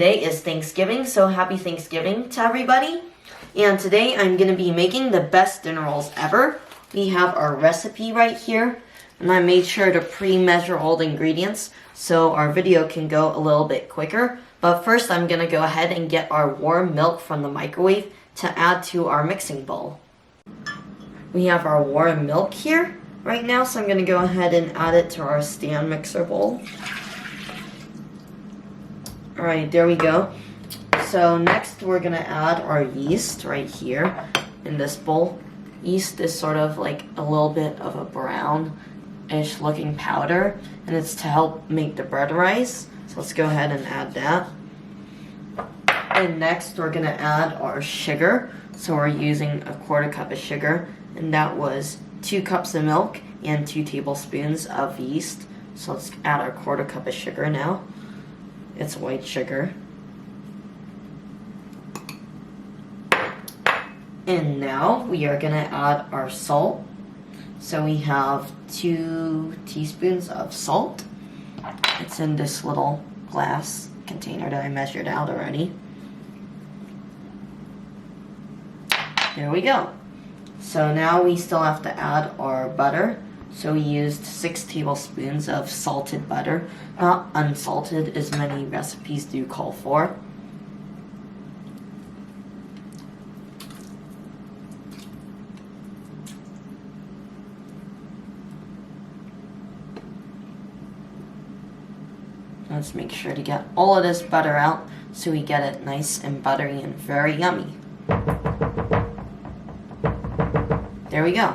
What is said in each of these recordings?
today is Thanksgiving, so happy Thanksgiving to everybody. And today I'm going to be making the best dinner rolls ever. We have our recipe right here, and I made sure to pre-measure all the ingredients so our video can go a little bit quicker. But first I'm going to go ahead and get our warm milk from the microwave to add to our mixing bowl. We have our warm milk here right now, so I'm going to go ahead and add it to our stand mixer bowl. Alright, there we go. So next we're going to add our yeast right here in this bowl. Yeast is sort of like a little bit of a brownish looking powder, and it's to help make the bread rise. So let's go ahead and add that. And next we're going to add our sugar. So we're using a 1/4 cup of sugar, and that was 2 cups of milk and 2 tablespoons of yeast. So let's add our 1/4 cup of sugar now. It's white sugar. And now we are going to add our salt. So we have 2 teaspoons of salt. It's in this little glass container that I measured out already. There we go. So now we still have to add our butter. So we used 6 tablespoons of salted butter, not unsalted as many recipes do call for. Let's make sure to get all of this butter out so we get it nice and buttery and very yummy. There we go.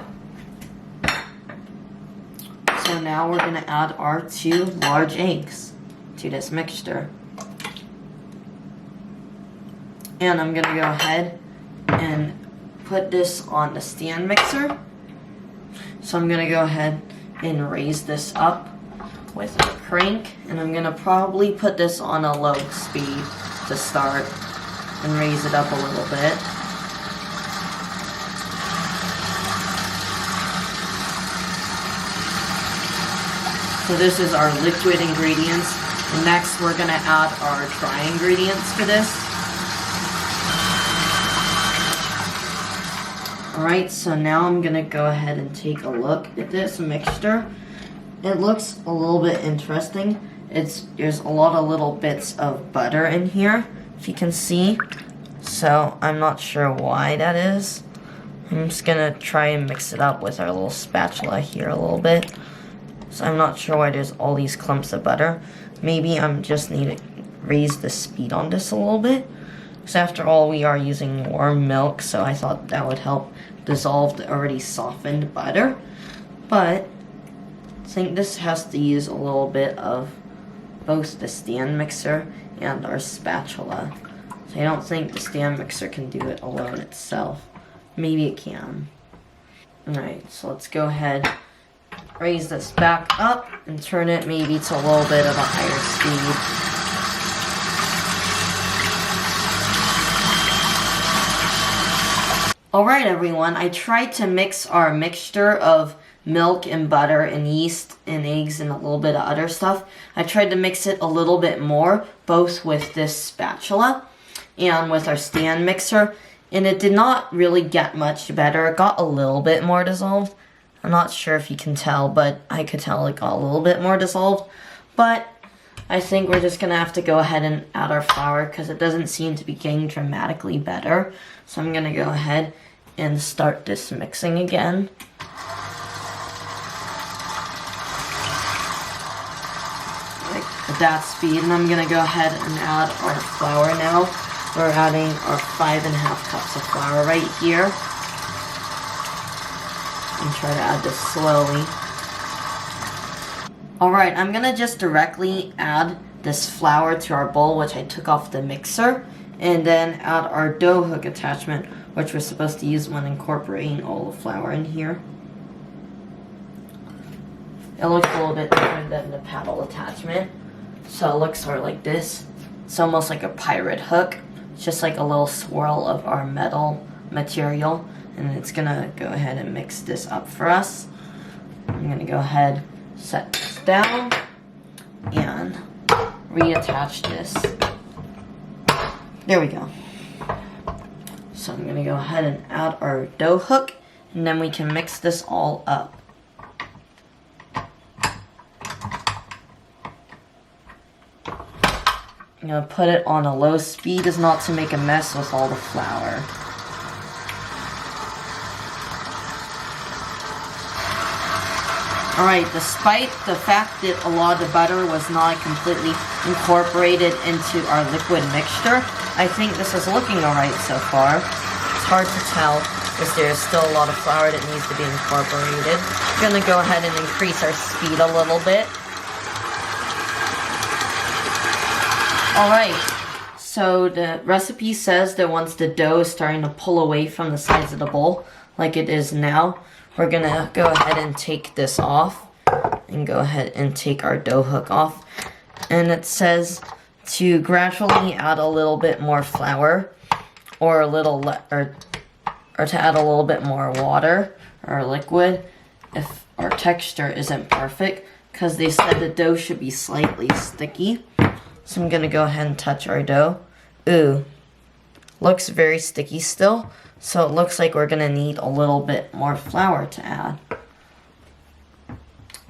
So now we're going to add our 2 large eggs to this mixture. And I'm going to go ahead and put this on the stand mixer. So I'm going to go ahead and raise this up with a crank, and I'm going to probably put this on a low speed to start and raise it up a little bit. So this is our liquid ingredients. And next we're going to add our dry ingredients for this. Alright, so now I'm going to go ahead and take a look at this mixture. It looks a little bit interesting. There's a lot of little bits of butter in here, if you can see. So I'm not sure why that is. I'm just going to try and mix it up with our little spatula here a little bit. So I'm not sure why there's all these clumps of butter. Maybe I'm just need to raise the speed on this a little bit. Because after all, we are using warm milk, so I thought that would help dissolve the already softened butter. But I think this has to use a little bit of both the stand mixer and our spatula. So I don't think the stand mixer can do it alone itself. Maybe it can. Alright, so let's go ahead, raise this back up and turn it maybe to a little bit of a higher speed. Alright everyone, I tried to mix our mixture of milk and butter and yeast and eggs and a little bit of other stuff. I tried to mix it a little bit more, both with this spatula and with our stand mixer, and it did not really get much better. It got a little bit more dissolved. I'm not sure if you can tell, but I could tell it got a little bit more dissolved. But I think we're just going to have to go ahead and add our flour because it doesn't seem to be getting dramatically better. So I'm going to go ahead and start this mixing again. Like at that speed, and I'm going to go ahead and add our flour now. We're adding our 5½ cups of flour right here. And try to add this slowly. Alright, I'm going to just directly add this flour to our bowl, which I took off the mixer, and then add our dough hook attachment, which we're supposed to use when incorporating all the flour in here. It looks a little bit different than the paddle attachment. So it looks sort of like this. It's almost like a pirate hook. It's just like a little swirl of our metal material. And it's gonna go ahead and mix this up for us. I'm gonna go ahead, set this down, and reattach this There we go. So I'm gonna go ahead and add our dough hook, and then we can mix this all up. I'm gonna put it on a low speed as not to make a mess with all the flour. Alright, despite the fact that a lot of the butter was not completely incorporated into our liquid mixture, I think this is looking alright so far. It's hard to tell because there's still a lot of flour that needs to be incorporated. I'm gonna go ahead and increase our speed a little bit. Alright, so the recipe says that once the dough is starting to pull away from the sides of the bowl, like it is now, we're gonna go ahead and take this off and go ahead and take our dough hook off. And it says to gradually add a little bit more flour or to add a little bit more water or liquid if our texture isn't perfect, because they said the dough should be slightly sticky. So I'm gonna go ahead and touch our dough. Ooh, looks very sticky still. So it looks like we're gonna need a little bit more flour to add.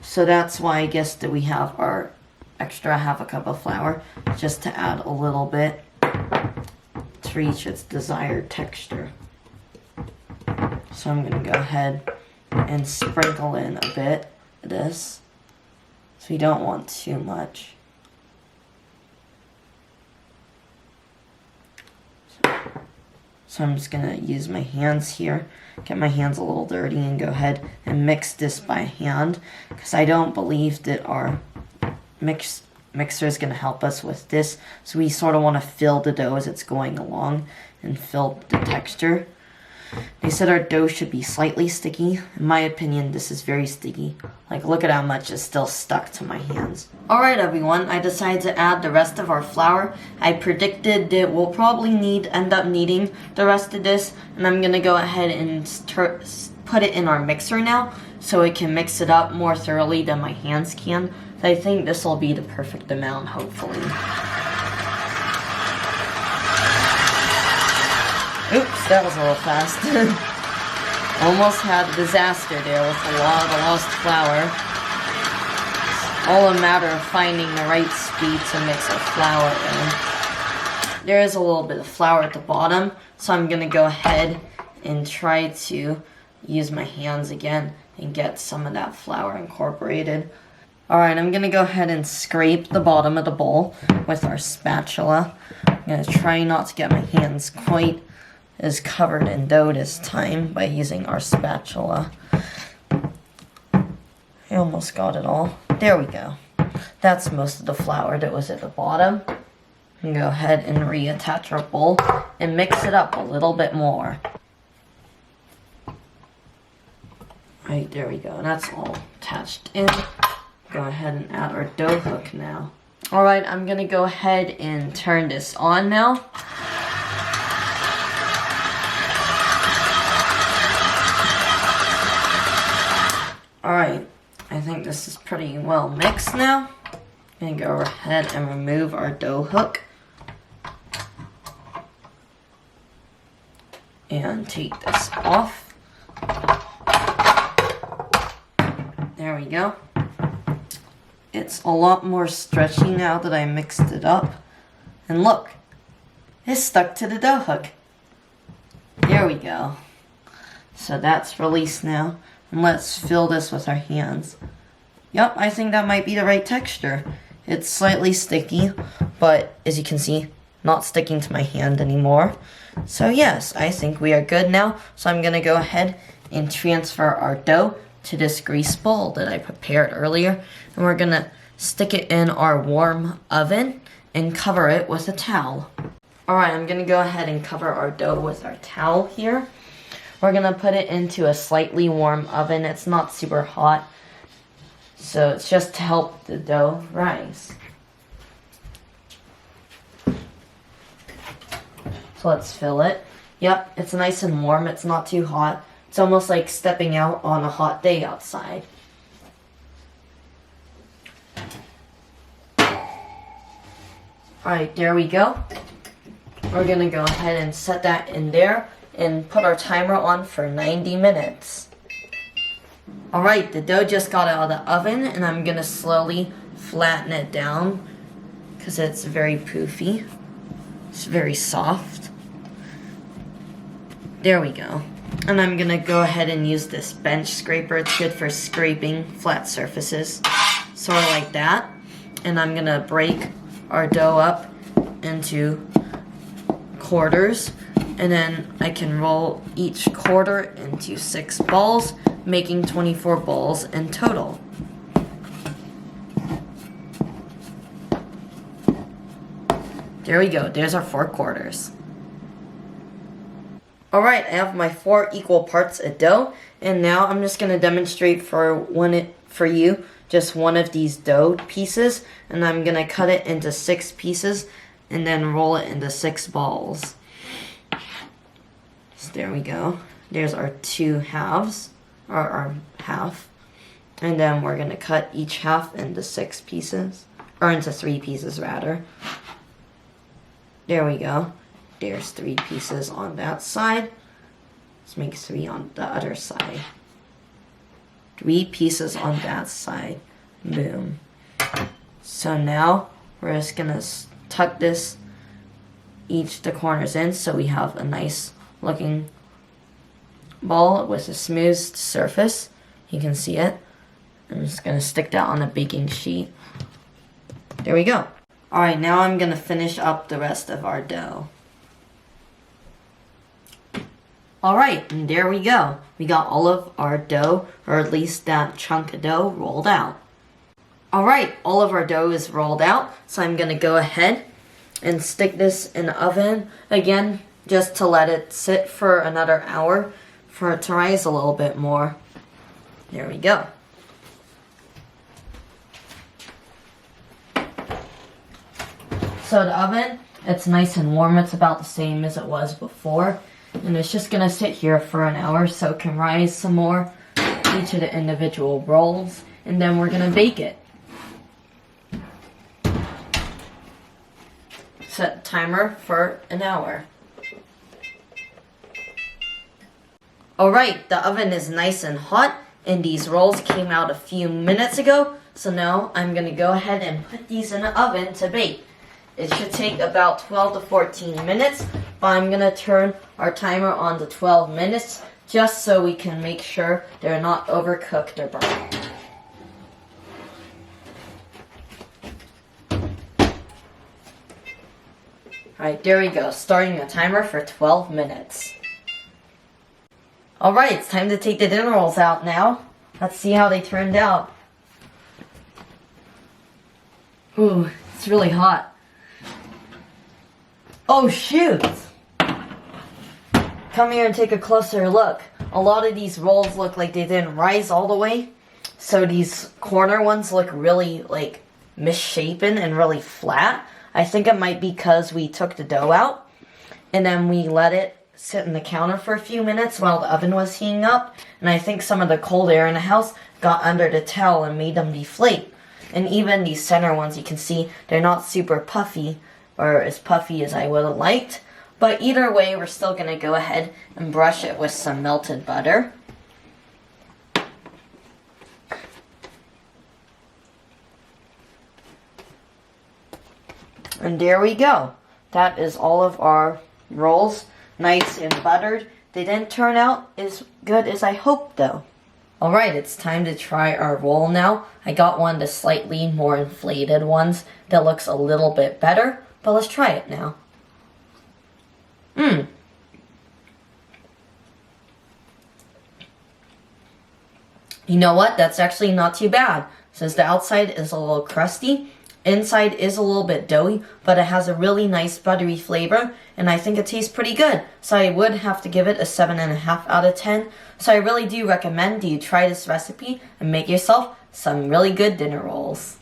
So that's why I guess that we have our extra half a cup of flour, just to add a little bit to reach its desired texture. So I'm gonna go ahead and sprinkle in a bit of this. So we don't want too much. So I'm just gonna use my hands here, get my hands a little dirty, and go ahead and mix this by hand, because I don't believe that our mixer is gonna help us with this. So we sort of want to fill the dough as it's going along and fill the texture. They said our dough should be slightly sticky. In my opinion, this is very sticky. Like, look at how much is still stuck to my hands. Alright everyone, I decided to add the rest of our flour. I predicted that we'll probably end up needing the rest of this, and I'm gonna go ahead and put it in our mixer now, so it can mix it up more thoroughly than my hands can. So I think this will be the perfect amount, hopefully. Oops, that was a little fast. Almost had a disaster there with a lot of lost flour. It's all a matter of finding the right speed to mix our flour in. There is a little bit of flour at the bottom, so I'm going to go ahead and try to use my hands again and get some of that flour incorporated. Alright, I'm going to go ahead and scrape the bottom of the bowl with our spatula. I'm going to try not to get my hands quite as covered in dough this time by using our spatula. I almost got it all. There we go. That's most of the flour that was at the bottom. And go ahead and reattach our bowl and mix it up a little bit more. Right, there we go. That's all attached in. Go ahead and add our dough hook now. Alright, I'm gonna go ahead and turn this on now. Alright, I think this is pretty well mixed now. I'm gonna go ahead and remove our dough hook. And take this off. There we go. It's a lot more stretchy now that I mixed it up. And look, it's stuck to the dough hook. There we go. So that's released now. And let's fill this with our hands. Yep, I think that might be the right texture. It's slightly sticky, but as you can see, not sticking to my hand anymore. So yes, I think we are good now. So I'm gonna go ahead and transfer our dough to this grease bowl that I prepared earlier. And we're gonna stick it in our warm oven and cover it with a towel. Alright, I'm gonna go ahead and cover our dough with our towel here. We're gonna put it into a slightly warm oven. It's not super hot, so it's just to help the dough rise. So let's fill it. Yep, it's nice and warm. It's not too hot. It's almost like stepping out on a hot day outside. Alright, there we go. we're gonna go ahead and set that in there and put our timer on for 90 minutes. Alright, the dough just got out of the oven, and I'm gonna slowly flatten it down because it's very poofy. It's very soft. There we go. And I'm gonna go ahead and use this bench scraper. It's good for scraping flat surfaces, sort of like that. And I'm gonna break our dough up into quarters, and then I can roll each quarter into 6 balls, making 24 balls in total. There we go, there's our 4 quarters. Alright, I have my 4 equal parts of dough, and now I'm just going to demonstrate for you just one of these dough pieces, and I'm going to cut it into 6 pieces and then roll it into 6 balls. So there we go. There's our 2 halves, or our half, and then we're going to cut each half into 6 pieces, or into 3 pieces rather. There we go. There's 3 pieces on that side. Let's make 3 on the other side. 3 pieces on that side. Boom. So now we're just gonna tuck this the corners in so we have a nice looking ball with a smooth surface. You can see it. I'm just gonna stick that on a baking sheet. There we go. Alright, now I'm gonna finish up the rest of our dough. Alright, and there we go. We got all of our dough, or at least that chunk of dough, rolled out. Alright, all of our dough is rolled out, so I'm going to go ahead and stick this in the oven again, just to let it sit for another hour, for it to rise a little bit more. There we go. So the oven, it's nice and warm. It's about the same as it was before. And it's just going to sit here for an hour so it can rise some more, each of the individual rolls, and then we're going to bake it. Set timer for an hour. Alright, the oven is nice and hot, and these rolls came out a few minutes ago, so now I'm going to go ahead and put these in the oven to bake. It should take about 12 to 14 minutes, but I'm going to turn our timer on to 12 minutes just so we can make sure they're not overcooked or burnt. Alright, there we go, starting the timer for 12 minutes. Alright, it's time to take the dinner rolls out now. Let's see how they turned out. Ooh, it's really hot. Oh shoot! Come here and take a closer look. A lot of these rolls look like they didn't rise all the way. So these corner ones look really like misshapen and really flat. I think it might be because we took the dough out and then we let it sit in the counter for a few minutes while the oven was heating up. And I think some of the cold air in the house got under the towel and made them deflate. And even these center ones, you can see they're not super puffy, or as puffy as I would have liked. But either way, we're still going to go ahead and brush it with some melted butter. And there we go. That is all of our rolls, nice and buttered. They didn't turn out as good as I hoped though. Alright, it's time to try our roll now. I got one of the slightly more inflated ones that looks a little bit better. But let's try it now. You know what? That's actually not too bad. Since the outside is a little crusty, inside is a little bit doughy, but it has a really nice buttery flavor, and I think it tastes pretty good. So I would have to give it a 7.5 out of 10. So I really do recommend you try this recipe and make yourself some really good dinner rolls.